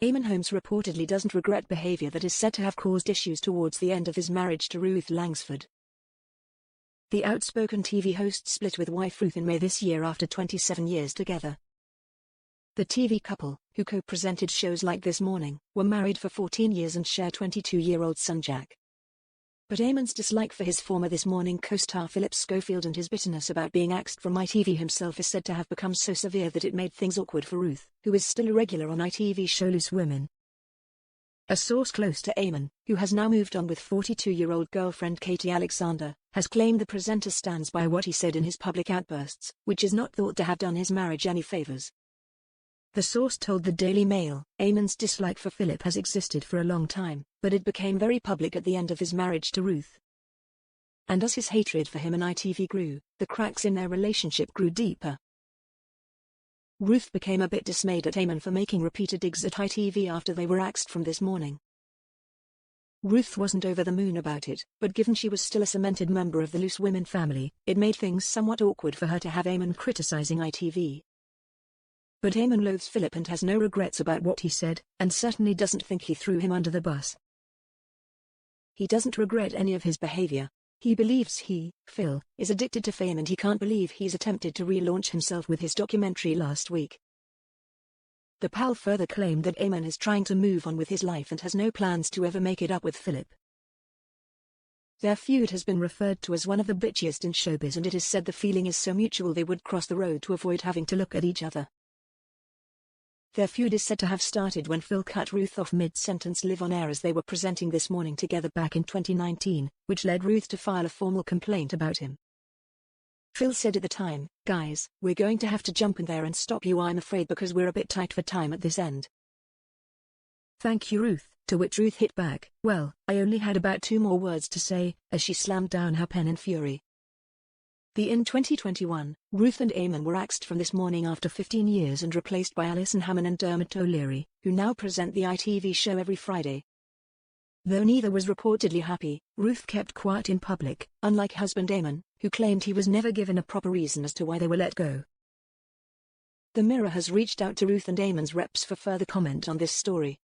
Eamonn Holmes reportedly doesn't regret behaviour that is said to have caused issues towards the end of his marriage to Ruth Langsford. The outspoken TV host split with wife Ruth in May this year after 27 years together. The TV couple, who co-presented shows like This Morning, were married for 14 years and share 22-year-old son Jack. But Eamonn's dislike for his former This Morning co-star Philip Schofield and his bitterness about being axed from ITV himself is said to have become so severe that it made things awkward for Ruth, who is still a regular on ITV show Loose Women. A source close to Eamonn, who has now moved on with 42-year-old girlfriend Katie Alexander, has claimed the presenter stands by what he said in his public outbursts, which is not thought to have done his marriage any favours. The source told the Daily Mail, Eamonn's dislike for Philip has existed for a long time, but it became very public at the end of his marriage to Ruth. And as his hatred for him and ITV grew, the cracks in their relationship grew deeper. Ruth became a bit dismayed at Eamonn for making repeated digs at ITV after they were axed from This Morning. Ruth wasn't over the moon about it, but given she was still a cemented member of the Loose Women family, it made things somewhat awkward for her to have Eamonn criticising ITV. But Eamonn loathes Philip and has no regrets about what he said, and certainly doesn't think he threw him under the bus. He doesn't regret any of his behaviour. He believes he, Phil, is addicted to fame and he can't believe he's attempted to relaunch himself with his documentary last week. The pal further claimed that Eamonn is trying to move on with his life and has no plans to ever make it up with Philip. Their feud has been referred to as one of the bitchiest in showbiz, and it is said the feeling is so mutual they would cross the road to avoid having to look at each other. Their feud is said to have started when Phil cut Ruth off mid-sentence live on air as they were presenting This Morning together back in 2019, which led Ruth to file a formal complaint about him. Phil said at the time, "Guys, we're going to have to jump in there and stop you, I'm afraid, because we're a bit tight for time at this end." "Thank you, Ruth," to which Ruth hit back, "Well, I only had about 2 more words to say," as she slammed down her pen in fury. In 2021, Ruth and Eamonn were axed from This Morning after 15 years and replaced by Alison Hammond and Dermot O'Leary, who now present the ITV show every Friday. Though neither was reportedly happy, Ruth kept quiet in public, unlike husband Eamonn, who claimed he was never given a proper reason as to why they were let go. The Mirror has reached out to Ruth and Eamonn's reps for further comment on this story.